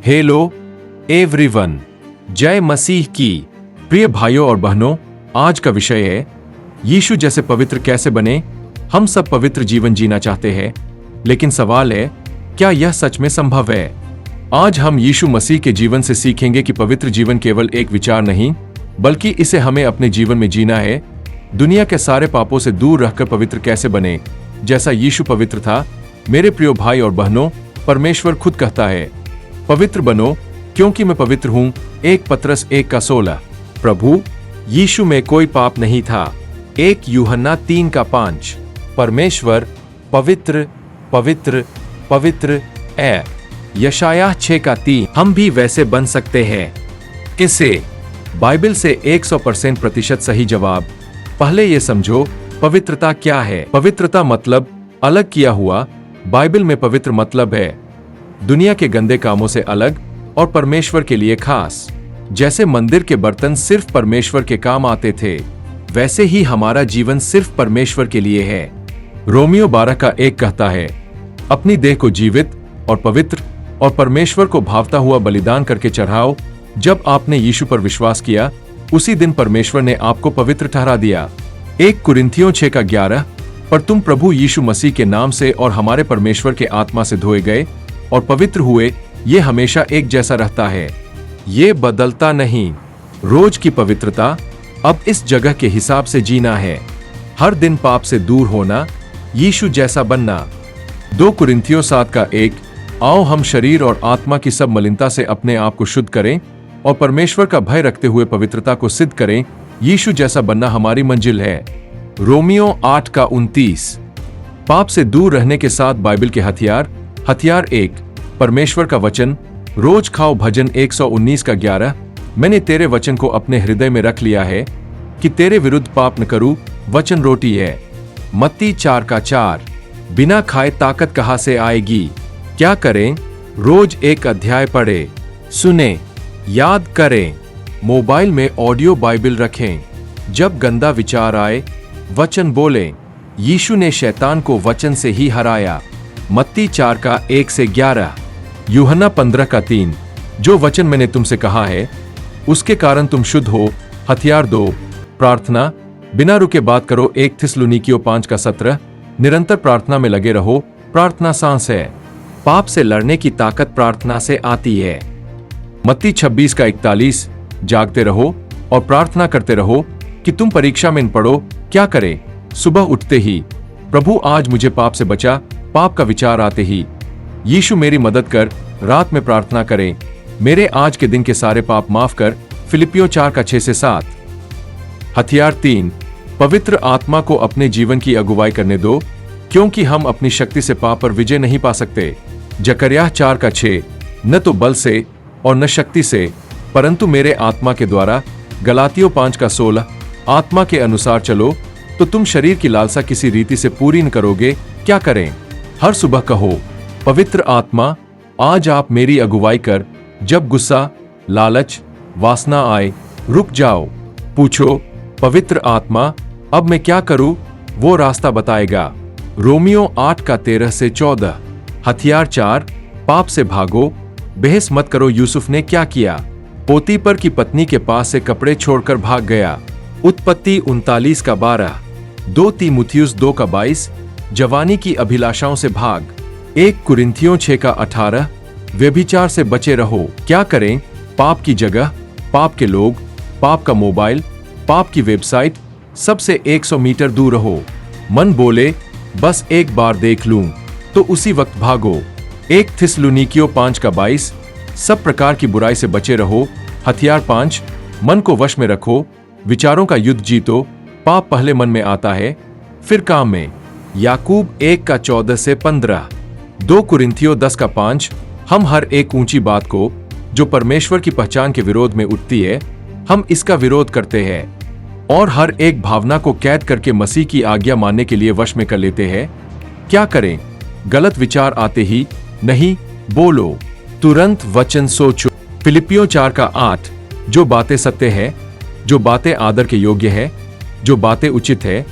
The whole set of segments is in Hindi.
हेलो एवरीवन, जय मसीह की। प्रिय भाइयों और बहनों, आज का विषय है यीशु जैसे पवित्र कैसे बने। हम सब पवित्र जीवन जीना चाहते हैं, लेकिन सवाल है, क्या यह सच में संभव है? आज हम यीशु मसीह के जीवन से सीखेंगे कि पवित्र जीवन केवल एक विचार नहीं, बल्कि इसे हमें अपने जीवन में जीना है। दुनिया के सारे पापों से दूर रहकर पवित्र कैसे बने, जैसा यीशु पवित्र था। मेरे प्रिय भाई और बहनों, परमेश्वर खुद कहता है, पवित्र बनो क्योंकि मैं पवित्र हूं। 1 पतरस 1:16। प्रभु यीशु में कोई पाप नहीं था। 1 यूहन्ना 3:5। परमेश्वर पवित्र पवित्र पवित्र है। यशायाह 6:3। हम भी वैसे बन सकते हैं। किसे? बाइबल से 100% प्रतिशत सही जवाब। पहले ये समझो, पवित्रता क्या है? पवित्रता मतलब अलग किया हुआ। बाइबल में पवित्र मतलब है दुनिया के गंदे कामों से अलग और परमेश्वर के लिए खास। जैसे मंदिर के बर्तन सिर्फ परमेश्वर के काम आते थे, वैसे ही हमारा जीवन सिर्फ परमेश्वर के लिए है। रोमियो 12:1 कहता है, अपनी देह को जीवित और पवित्र और परमेश्वर को भावता हुआ बलिदान करके चढ़ाओ। जब आपने यीशु पर विश्वास किया, उसी दिन परमेश्वर ने आपको पवित्र ठहरा दिया। 1 कुरिन्थियों 6:11। पर तुम प्रभु यीशु मसीह के नाम से और हमारे परमेश्वर के आत्मा से धोए गए और पवित्र हुए। ये हमेशा एक जैसा रहता है, ये बदलता नहीं। रोज की पवित्रता अब इस जगह के हिसाब से जीना है। हर दिन पाप से दूर होना, यीशु जैसा बनना। 2 कुरिन्थियों 7:1। आओ हम शरीर और आत्मा की सब मलिनता से अपने आप को शुद्ध करें और परमेश्वर का भय रखते हुए पवित्रता को सिद्ध करें। यीशु जैसा बनना हमारी मंजिल है। रोमियो 8:29। पाप से दूर रहने के साथ बाइबल के हथियार। हथियार 1, परमेश्वर का वचन। रोज खाओ। भजन 119:11। मैंने तेरे वचन को अपने हृदय में रख लिया है कि तेरे विरुद्ध पाप न करूं। वचन रोटी है। मत्ती 4:4। बिना खाए ताकत कहां से आएगी? क्या करें? रोज 1 अध्याय पढ़े, सुने, याद करें। मोबाइल में ऑडियो बाइबल रखें। जब गंदा विचार आए, वचन बोलें। यीशु ने शैतान को वचन से ही हराया। मत्ती 4:1-11। यूहन्ना 15:3। जो वचन मैंने तुमसे कहा है, उसके कारण तुम शुद्ध हो। हथियार 2, प्रार्थना। बिना रुके बात करो। 1 थिस्सलुनीकियों 5:17। निरंतर प्रार्थना में लगे रहो। प्रार्थना सांस है। पाप से लड़ने की ताकत प्रार्थना से आती है। मत्ती 26:41। जागते रहो और प्रार्थना करते रहो कि तुम परीक्षा में न पड़ो। क्या करें? सुबह उठते ही, प्रभु आज मुझे पाप से बचा। पाप का विचार आते ही, यीशु मेरी मदद कर। रात में प्रार्थना करें, मेरे आज के दिन के सारे पाप माफ कर। फिलिपियों 4:6-7। हथियार 3, पवित्र आत्मा को अपने जीवन की अगुवाई करने दो, क्योंकि हम अपनी शक्ति से पाप पर विजय नहीं पा सकते। जकरिया 4:6। न तो बल से और न शक्ति से, परंतु मेरे आत्मा के द्वारा। गलातियों 5:16। आत्मा के अनुसार चलो तो तुम शरीर की लालसा किसी रीति से पूरी न करोगे। क्या करें? हर सुबह कहो, पवित्र आत्मा आज आप मेरी अगुवाई कर। जब गुस्सा, लालच, वासना आए, रुक जाओ। पूछो, पवित्र आत्मा अब मैं क्या करूं? वो रास्ता बताएगा। रोमियो 8:13-14। हथियार 4, पाप से भागो। बहस मत करो। यूसुफ ने क्या किया? पोतीपर की पत्नी के पास से कपड़े छोड़कर भाग गया। उत्पत्ति 39:12। 2 तीमुथियुस 2:22। जवानी की अभिलाषाओं से भाग। 1 कुरिन्थियों 6:18। व्यभिचार से बचे रहो। क्या करें? पाप की जगह, पाप के लोग, पाप का मोबाइल, पाप की वेबसाइट, सबसे 100 मीटर दूर रहो। मन बोले, बस एक बार देख लूं, तो उसी वक्त भागो। 1 थिस्सलुनीकियों 5:22। सब प्रकार की बुराई से बचे रहो। हथियार 5, मन को वश में रखो। विचारों का युद्ध जीतो। पाप पहले मन में आता है, फिर काम में। याकूब 1:14-15। 2 कुरिन्थियों 10:5। हम हर एक ऊंची बात को जो परमेश्वर की पहचान के विरोध में उठती है, हम इसका विरोध करते हैं और हर एक भावना को कैद करके मसीह की आज्ञा मानने के लिए वश में कर लेते हैं। क्या करें? गलत विचार आते ही नहीं बोलो, तुरंत वचन सोचो। फिलिपियों 4:8। जो बातें सत्य है, जो बातें आदर के योग्य है, जो बातें उचित है,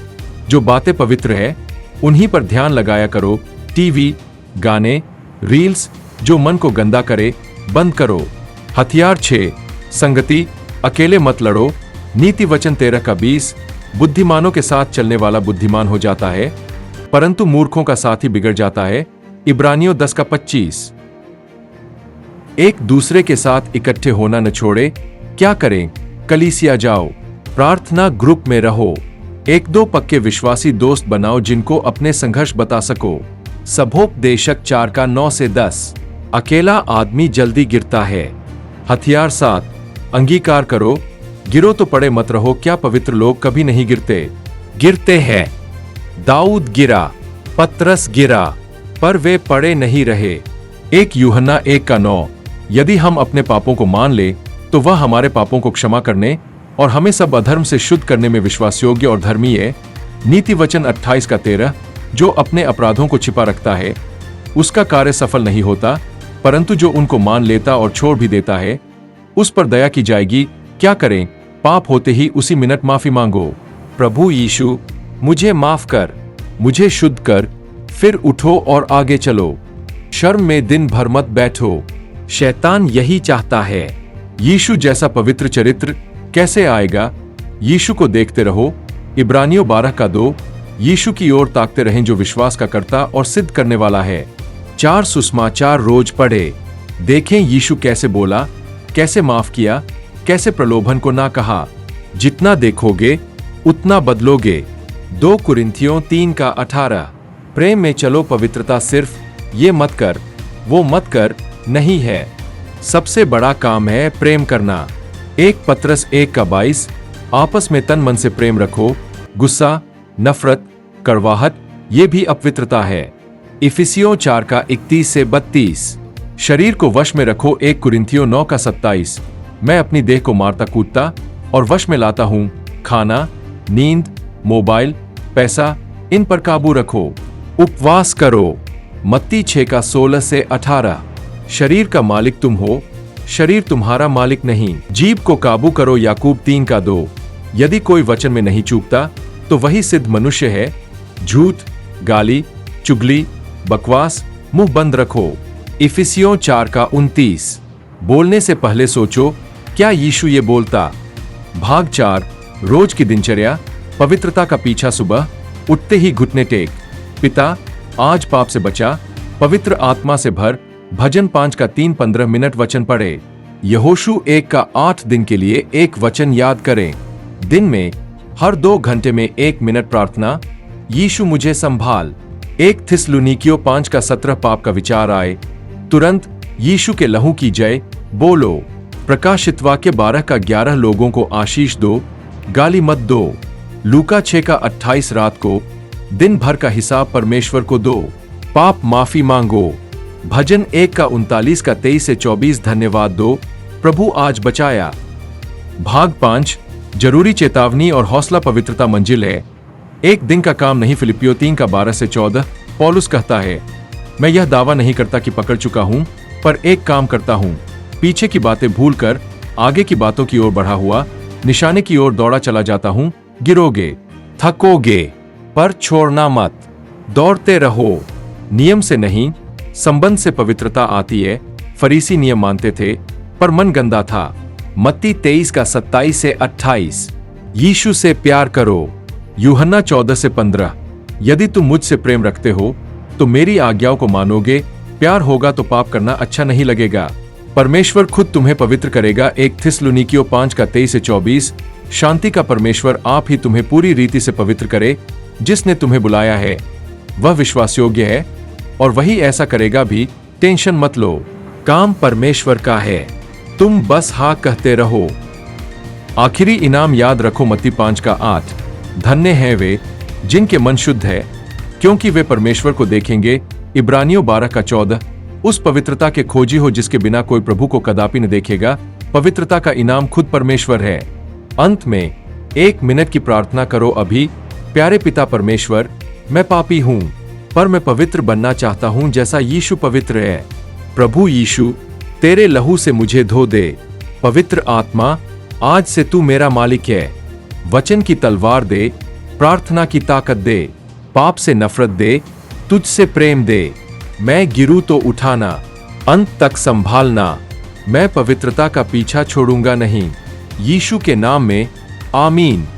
जो बातें पवित्र है, उन्हीं पर ध्यान लगाया करो। टीवी, गाने, रील्स जो मन को गंदा करे, बंद करो। हथियार 6, संगति, अकेले मत लड़ो। नीति वचन 13 का 20, बुद्धिमानों के साथ चलने वाला बुद्धिमान हो जाता है, परंतु मूर्खों का साथ ही बिगड़ जाता है। इब्रानियों 10 का 25। एक दूसरे के साथ इकट्ठे होना न छोड़े। क्या करें? कलीसिया जाओ, प्रार्थना ग्रुप में रहो, एक दो पक्के विश्वासी दोस्त बनाओ जिनको अपने संघर्ष बता सको। सभोपदेशक 4 का 9 से 10। अकेला आदमी जल्दी गिरता है। हथियार 7, अंगीकार करो। गिरो तो पड़े मत रहो। क्या पवित्र लोग कभी नहीं गिरते? गिरते हैं। दाऊद गिरा, पतरस गिरा, पर वे पड़े नहीं रहे। 1 यूहन्ना 1 का 9। यदि हम अपने पापों को मान ले तो वह हमारे पापों को क्षमा करने और हमें सब अधर्म से शुद्ध करने में विश्वास योग्य और धर्मी है। नीति वचन 28 का 13। जो अपने अपराधों को छिपा रखता है उसका कार्य सफल नहीं होता, परंतु जो उनको मान लेता और छोड़ भी देता है उस पर दया की जाएगी। क्या करें? पाप होते ही उसी मिनट माफी मांगो। प्रभु यीशु, मुझे माफ कर, मुझे शुद्ध कर, फिर उठो और आगे चलो। शर्म में दिन भर मत बैठो। शैतान यही चाहता है। यीशु जैसा पवित्र चरित्र कैसे आएगा? यीशु को देखते रहो। इब्रानियों 12 का 2। यीशु की ओर ताकते रहें जो विश्वास का कर्ता और सिद्ध करने वाला है। 4 सुसमाचार रोज पढ़े। देखें यीशु कैसे बोला, कैसे माफ किया, कैसे प्रलोभन को ना कहा। जितना देखोगे उतना बदलोगे। 2 कुरिन्थियों 3 का 18। प्रेम में चलो। पवित्रता सिर्फ ये मत कर, वो मत कर नहीं है। सबसे बड़ा काम है प्रेम करना। 1 पतरस 1 का 22। आपस में तन मन से प्रेम रखो। गुस्सा, नफरत, कड़वाहट ये भी अपवित्रता है। इफिसियों 4 का 31 से 32। शरीर को वश में रखो। 1 कुरिन्थियों 9 का 27। मैं अपनी देह को मारता कूदता और वश में लाता हूं। खाना, नींद, मोबाइल, पैसा, इन पर काबू रखो। उपवास करो। मत्ती 6 का 16 से 18। शरीर का मालिक तुम हो, शरीर तुम्हारा मालिक नहीं। जीभ को काबू करो। याकूब 3 का 2। यदि कोई वचन में नहीं चूकता तो वही सिद्ध मनुष्य है। झूठ, गाली, चुगली, बकवास मुंह बंद रखो। इफिसियों 4 का 29। बोलने से पहले सोचो, क्या यीशु ये बोलता? भाग 4, रोज की दिनचर्या। पवित्रता का पीछा। सुबह उठते ही घुटने टेक। पिता, आज पाप से बचा, पवित्र आत्मा से भर। भजन 5 का 3-15 मिनट वचन पढ़े। यहोशू 1 का 8 दिन के लिए एक वचन याद करें। दिन में हर 2 घंटे में 1 मिनट प्रार्थना। यीशु मुझे संभाल। 1 थिस्सलुनीकियों 5 का 17। पाप का विचार आए तुरंत यीशु के लहू की जय बोलो। प्रकाशित वाक्य 12 का 11। लोगों को आशीष दो, गाली मत दो। लूका 6 का 28। रात को दिन भर का हिसाब परमेश्वर को दो। पाप माफी मांगो। भजन 1 का 39 का 23 से 24। धन्यवाद दो, प्रभु आज बचाया। भाग 5, जरूरी चेतावनी और हौसला। पवित्रता मंजिल है, एक दिन का काम नहीं। फिलिपियों 3 का 12 से 14। पौलुस कहता है, मैं यह दावा नहीं करता कि पकड़ चुका हूं, पर एक काम करता हूं, पीछे की बातें भूलकर आगे की बातों की ओर बढ़ा हुआ निशाने की ओर दौड़ा चला जाता हूं। गिरोगे, थकोगे, पर छोड़ना मत। दौड़ते रहो, नियम से नहीं, संबंध से पवित्रता आती है। फरीसी नियम मानते थे, पर मन गंदा था। मत्ती 23 का 27 से 28। यीशु से प्यार करो। यूहन्ना 14 से 15। यदि तुम मुझसे प्रेम रखते हो तो मेरी आज्ञाओं को मानोगे। प्यार होगा तो पाप करना अच्छा नहीं लगेगा। परमेश्वर खुद तुम्हें पवित्र करेगा। 1 थिस्सलुनीकियों 5 का 23 से 24। शांति का परमेश्वर आप ही तुम्हें पूरी रीति से पवित्र करे। जिसने तुम्हें बुलाया है वह विश्वास योग्य है और वही ऐसा करेगा भी। टेंशन मत लो, काम परमेश्वर का है, तुम बस हाँ कहते रहो। आखिरी इनाम याद रखो। मत्ती 5 का 8। धन्य हैं वे जिनके मन शुद्ध है, क्योंकि वे परमेश्वर को देखेंगे। इब्रानियों 12 का 14। उस पवित्रता के खोजी हो जिसके बिना कोई प्रभु को कदापि न देखेगा। पवित्रता का इनाम खुद परमेश्वर है। अंत में 1 मिनट की प्रार्थना करो अभी। प्यारे पिता परमेश्वर, मैं पापी हूँ, पर मैं पवित्र बनना चाहता हूँ जैसा यीशु पवित्र है। प्रभु यीशु, तेरे लहू से मुझे धो दे। पवित्र आत्मा, आज से तू मेरा मालिक है। वचन की तलवार दे, प्रार्थना की ताकत दे, पाप से नफरत दे, तुझसे प्रेम दे। मैं गिरूं तो उठाना, अंत तक संभालना। मैं पवित्रता का पीछा छोड़ूंगा नहीं। यीशु के नाम में आमीन।